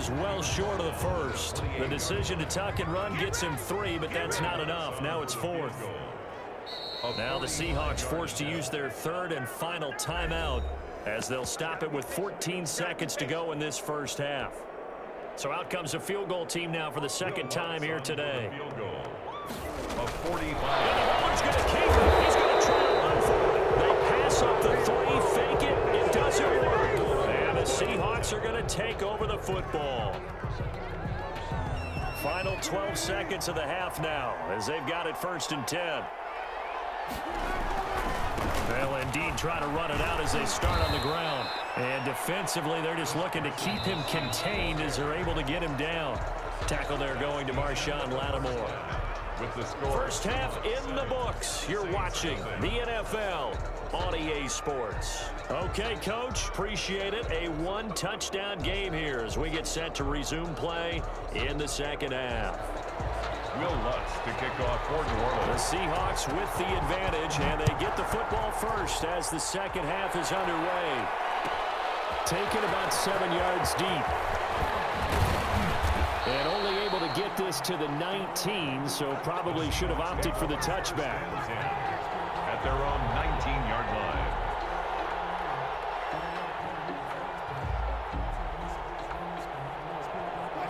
is well short of the first. The decision to tuck and run gets him 3, but that's not enough. Now it's 4th. Now the Seahawks forced to use their 3rd and final timeout as they'll stop it with 14 seconds to go in this first half. So out comes a field goal team now for the second time here today. Field goal of 45. And the Roller's going to keep it. He's going to try to run for it. They pass up the 3, fake it. It doesn't work. And the Seahawks are going to take over the football. Final 12 seconds of the half now as they've got it 1st and 10. They'll indeed try to run it out as they start on the ground. And defensively, they're just looking to keep him contained as they're able to get him down. Tackle there going to Marshawn Lattimore. With the score. First half in the books. You're watching the NFL on EA Sports. Okay, Coach, appreciate it. A 1-touchdown game here as we get set to resume play in the second half. Will Lutz to kick off for New Orleans. The Seahawks with the advantage, and they get the football first as the second half is underway. Taken about 7 yards deep. And only able to get this to the 19, so probably should have opted for the touchback. At their own 19-yard line.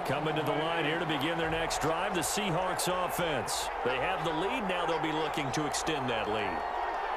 Coming to the line here to begin their next drive, the Seahawks offense. They have the lead. Now they'll be looking to extend that lead.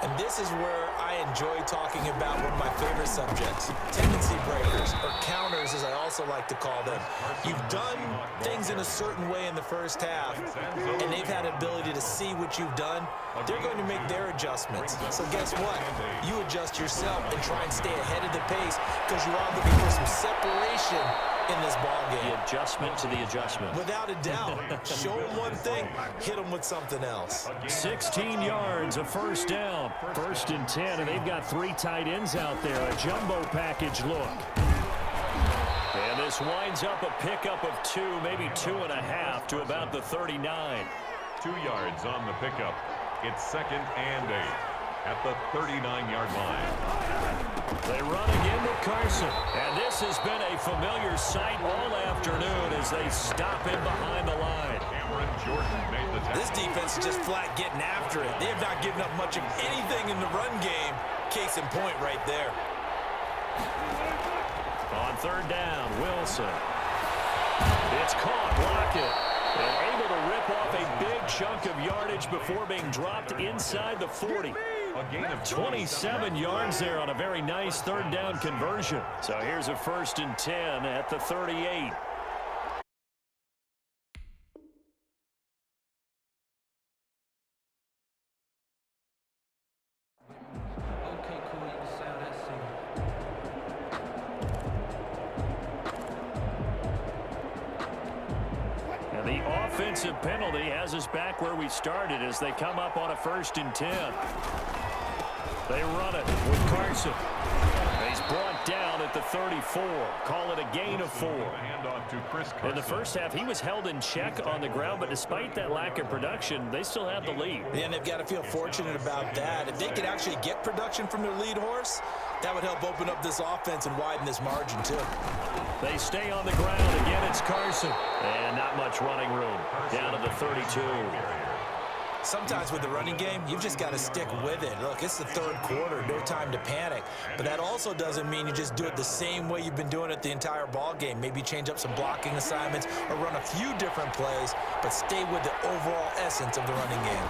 And this is where I enjoy talking about one of my favorite subjects, tendency breakers, or counters as I also like to call them. You've done things in a certain way in the first half, and they've had the ability to see what you've done. They're going to make their adjustments. So guess what? You adjust yourself and try and stay ahead of the pace because you are looking for some separation in this ball game. The adjustment to the adjustment. Without a doubt. Show them one thing, hit them with something else. 16 yards, a first down. 1st and 10, and they've got 3 tight ends out there. A jumbo package look. And this winds up a pickup of 2, maybe 2.5 to about the 39. 2 yards on the pickup. It's 2nd and 8 at the 39-yard line. They run again to Carson. And this has been a familiar sight all afternoon as they stop him behind the line. Cameron Jordan made the tackle. This defense is just flat getting after it. They have not given up much of anything in the run game. Case in point right there. On 3rd down, Wilson. It's caught, block it. And able to rip off a big chunk of yardage before being dropped inside the 40. A gain of 27 yards there on a very nice 3rd down conversion. So here's a 1st and 10 at the 38. And the offensive penalty has us back where we started as they come up on a 1st and 10. They run it with Carson. He's brought down at the 34. Call it a gain of 4. In the first half, he was held in check on the ground, but despite that lack of production, they still have the lead. Yeah, and they've got to feel fortunate about that. If they could actually get production from their lead horse, that would help open up this offense and widen this margin, too. They stay on the ground. Again, it's Carson. And not much running room. Down to the 32. Sometimes with the running game, you've just got to stick with it. Look, it's the 3rd quarter, no time to panic. But that also doesn't mean you just do it the same way you've been doing it the entire ball game. Maybe change up some blocking assignments or run a few different plays, but stay with the overall essence of the running game.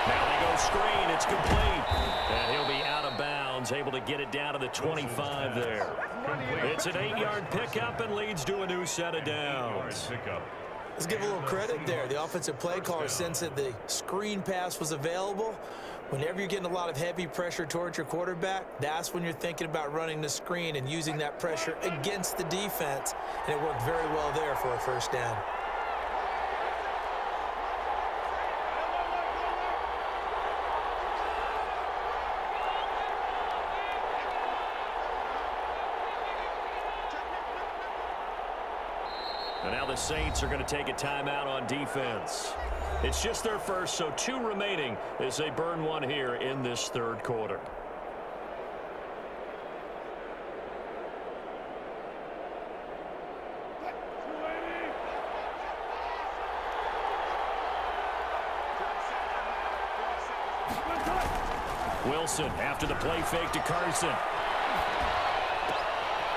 Now they go screen. It's complete. And he'll be out of bounds, able to get it down to the 25 there. It's an 8-yard pickup and leads to a new set of downs. Let's give a little credit there. The offensive play caller sensed that the screen pass was available. Whenever you're getting a lot of heavy pressure towards your quarterback, that's when you're thinking about running the screen and using that pressure against the defense. And it worked very well there for a 1st down. And now the Saints are going to take a timeout on defense. It's just their first, so 2 remaining as they burn 1 here in this 3rd quarter. Wilson after the play fake to Carson.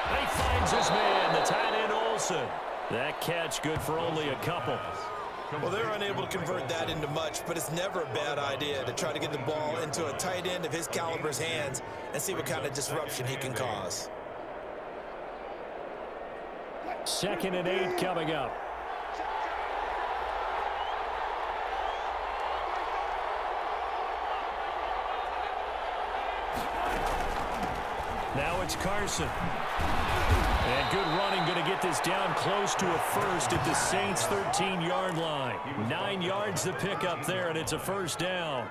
He finds his man, the tight end Olsen. That catch good for only a couple. Well, they're unable to convert that into much, but it's never a bad idea to try to get the ball into a tight end of his caliber's hands and see what kind of disruption he can cause. 2nd and 8 coming up. Now it's Carson. And good running, going to get this down close to a first at the Saints' 13-yard line. 9 yards to pick up there, and it's a first down.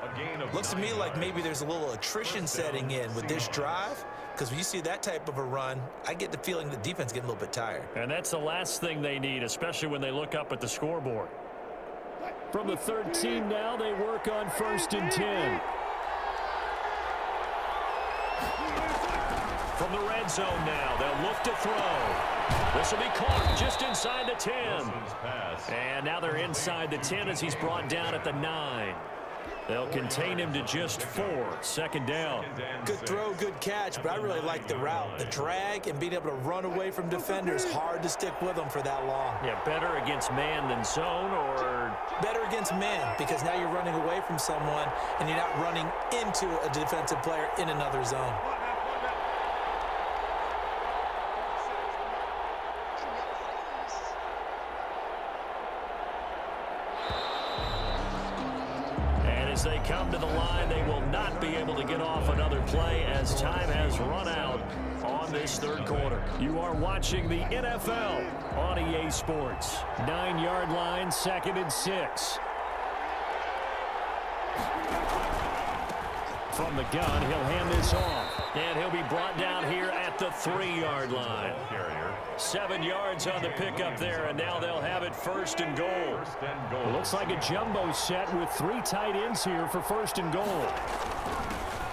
Looks to me like maybe there's a little attrition setting in with this drive, because when you see that type of a run, I get the feeling the defense getting a little bit tired. And that's the last thing they need, especially when they look up at the scoreboard. From the 13 now, they work on 1st and 10. From the red zone now, they'll look to throw. This will be caught just inside the 10. And now they're inside the 10 as he's brought down at the 9. They'll contain him to just 4. 2nd down. Good throw, good catch, but I really like the route. The drag and being able to run away from defenders, hard to stick with them for that long. Yeah, better against man than zone, or? Better against man, because now you're running away from someone and you're not running into a defensive player in another zone. As they come to the line, they will not be able to get off another play as time has run out on this 3rd quarter. You are watching the NFL on EA Sports. 9-yard line, 2nd and 6. From the gun, he'll hand this off. And he'll be brought down here at the 3-yard line. 7 yards on the pickup there, and now they'll have it 1st and goal. It looks like a jumbo set with 3 tight ends here for 1st and goal.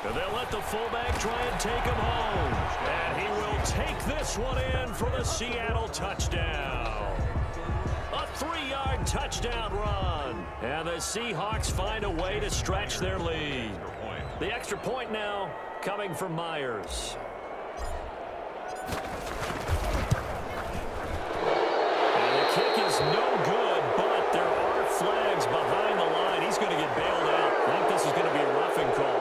And they'll let the fullback try and take him home. And he will take this one in for the Seattle touchdown. A 3-yard touchdown run. And the Seahawks find a way to stretch their lead. The extra point now coming from Myers. And the kick is no good, but there are flags behind the line. He's going to get bailed out. I think this is going to be a roughing call.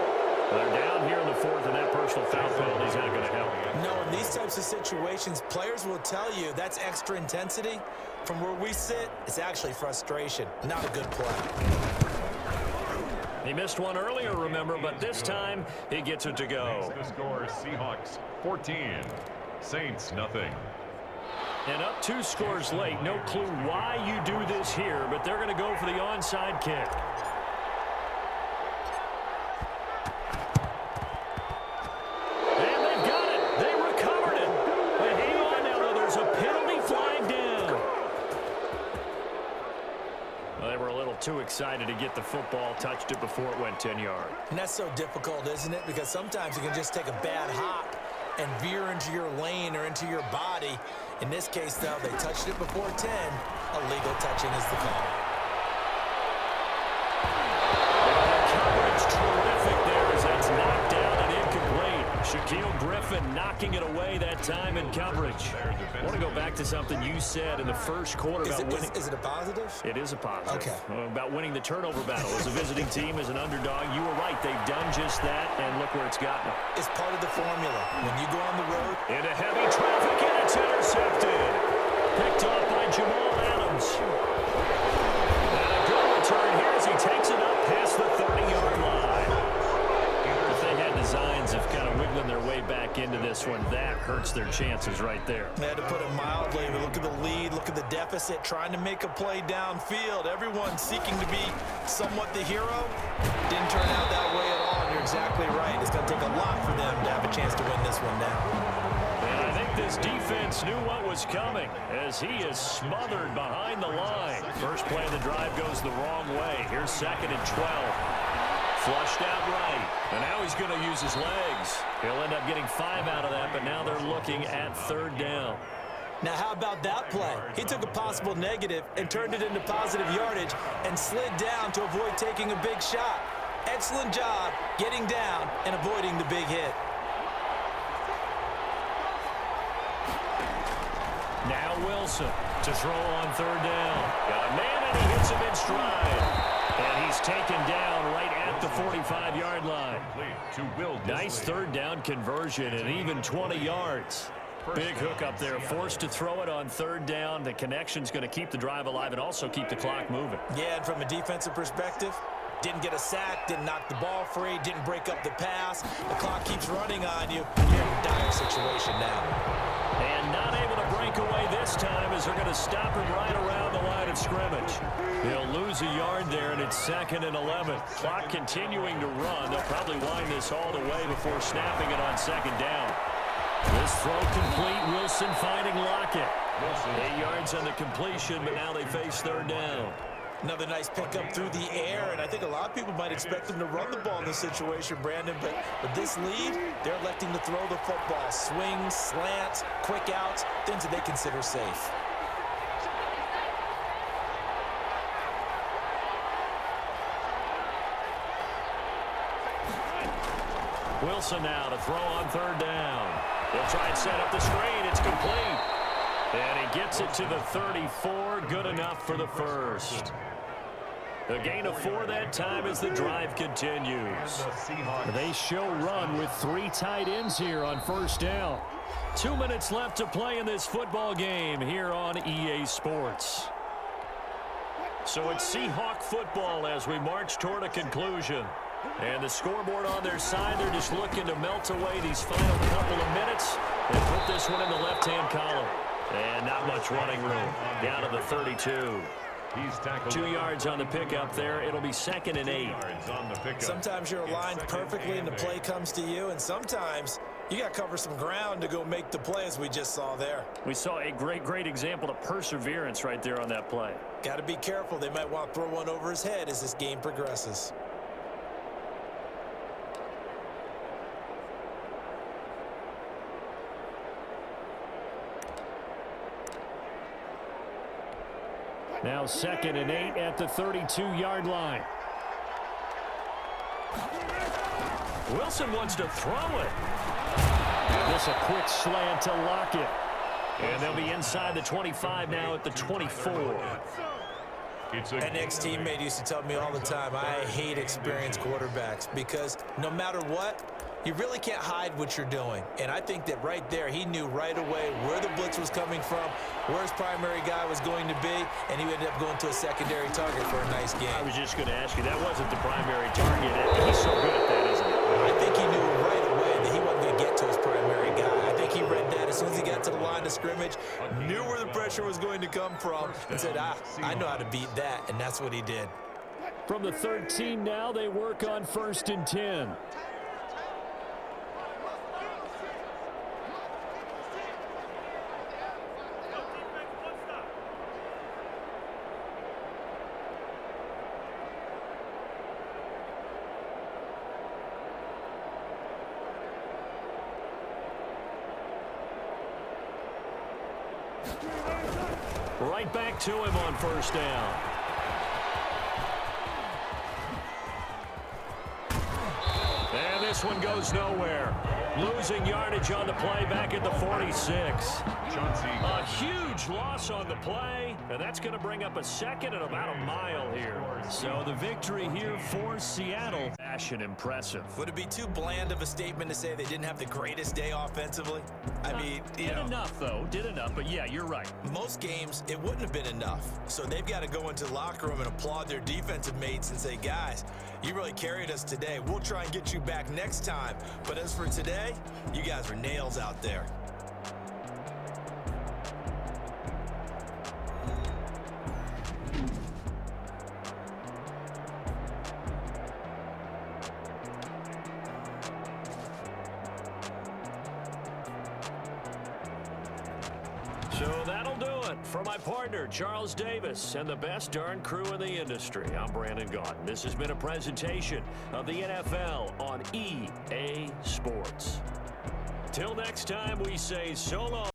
They're down here in the 4th, and that personal foul penalty is not going to help. No, in these types of situations, players will tell you that's extra intensity. From where we sit, it's actually frustration, not a good play. He missed one earlier, remember, but this time he gets it to go. The score, Seahawks 14, Saints nothing. And up 2 scores late. No clue why you do this here, but they're going to go for the onside kick. And they've got it. They recovered it. But hang on now, though. There's a penalty flag down. Well, they were a little too excited to get the football, touched it before it went 10 yards. And that's so difficult, isn't it? Because sometimes you can just take a bad hop and veer into your lane or into your body. In this case, though, they touched it before 10. Illegal touching is the call. Coverage terrific there as that's knocked down and incomplete. Shaquille Griffin knocking it away that time in coverage. I want to go back to something you said in the 1st quarter about winning. Is it a positive? It is a positive. Okay. About winning the turnover battle. As a visiting team, as an underdog, you were right. They've done just that, and look where it's gotten them. It's part of the formula. When you go on the road. Into heavy traffic, and it's intercepted. Picked off by Jamal Adams. And a good return here as he takes it up past the 30-yard line. If they had designs of kind of wiggling their way back into this one, that hurts their chances right there. They had to put it mildly. But look at the lead, look at the deficit, trying to make a play downfield. Everyone seeking to be somewhat the hero. Didn't turn out that way at all, and you're exactly right. It's going to take a lot for them to have a chance to win this one now. And I think this defense knew what was coming as he is smothered behind the line. First play of the drive goes the wrong way. Here's 2nd and 12. Flushed out right. And now he's going to use his legs. He'll end up getting 5 out of that, but now they're looking at 3rd down. Now, how about that play? He took a possible negative and turned it into positive yardage and slid down to avoid taking a big shot. excellent job getting down and avoiding the big hit. Now Wilson to throw on third down. Got a man, and he hits him in stride. And he's taken down right at the 45-yard line. Nice third down conversion and even 20 yards. Big hook up there, forced to throw it on third down. The connection's going to keep the drive alive and also keep the clock moving. Yeah, and from a defensive perspective, didn't get a sack, didn't knock the ball free, didn't break up the pass. The clock keeps running on you. You're in a dire situation now. And not able to break away this time as they're going to stop him right around the line of scrimmage. He'll lose a yard there, and it's 2nd and 11. Clock continuing to run. They'll probably wind this all the way before snapping it on 2nd down. This throw complete. Wilson finding Lockett. 8 yards on the completion, but now they face third down. Another nice pickup through the air, and I think a lot of people might expect them to run the ball in this situation, Brandon, but with this lead, they're electing to throw the football. Swings, slants, quick outs, things that they consider safe. Wilson now to throw on third down. He'll try and set up the screen. It's complete. And he gets it to the 34. Good enough for the first. A gain of 4 that time as the drive continues. They show run with 3 tight ends here on first down. 2 minutes left to play in this football game here on EA Sports. So it's Seahawk football as we march toward a conclusion. And the scoreboard on their side, they're just looking to melt away these final couple of minutes and put this one in the left-hand column. And not much running room. Down to the 32. 2 yards on the pickup there. It'll be 2nd and 8. Sometimes you're aligned perfectly and the play comes to you, and sometimes you got to cover some ground to go make the play, as we just saw there. We saw a great example of perseverance right there on that play. Got to be careful. They might want to throw one over his head as this game progresses. Now 2nd and 8 at the 32-yard line. Wilson wants to throw it. And this a quick slant to Lockett. And they'll be inside the 25 now at the 24. An ex-teammate used to tell me all the time, I hate experienced quarterbacks because no matter what, you really can't hide what you're doing. And I think that right there, he knew right away where the blitz was coming from, where his primary guy was going to be, and he ended up going to a secondary target for a nice game. I was just going to ask you, that wasn't the primary target. He's so good at that, isn't he? I think he knew right away that he wasn't going to get to his primary guy. I think he read that as soon as he got to the line of scrimmage, knew where the pressure was going to come from, and said, I know how to beat that, and that's what he did. From the 13 now, they work on 1st and 10. Right back to him on 1st down. And this one goes nowhere. Losing yardage on the play back at the 46. A huge loss on the play, and that's going to bring up a 2nd and about a mile here. So the victory here for Seattle. Fashion impressive. Would it be too bland of a statement to say they didn't have the greatest day offensively? I mean, did enough, though. Did enough, but yeah, you're right. Most games, it wouldn't have been enough. So they've got to go into the locker room and applaud their defensive mates and say, guys, you really carried us today. We'll try and get you back next time. But as for today, you guys were nails out there. So that'll do it for my partner, Charles Davis, and the best darn crew in the industry. I'm Brandon Gaudin. This has been a presentation of the NFL on EA Sports. Till next time, we say so long.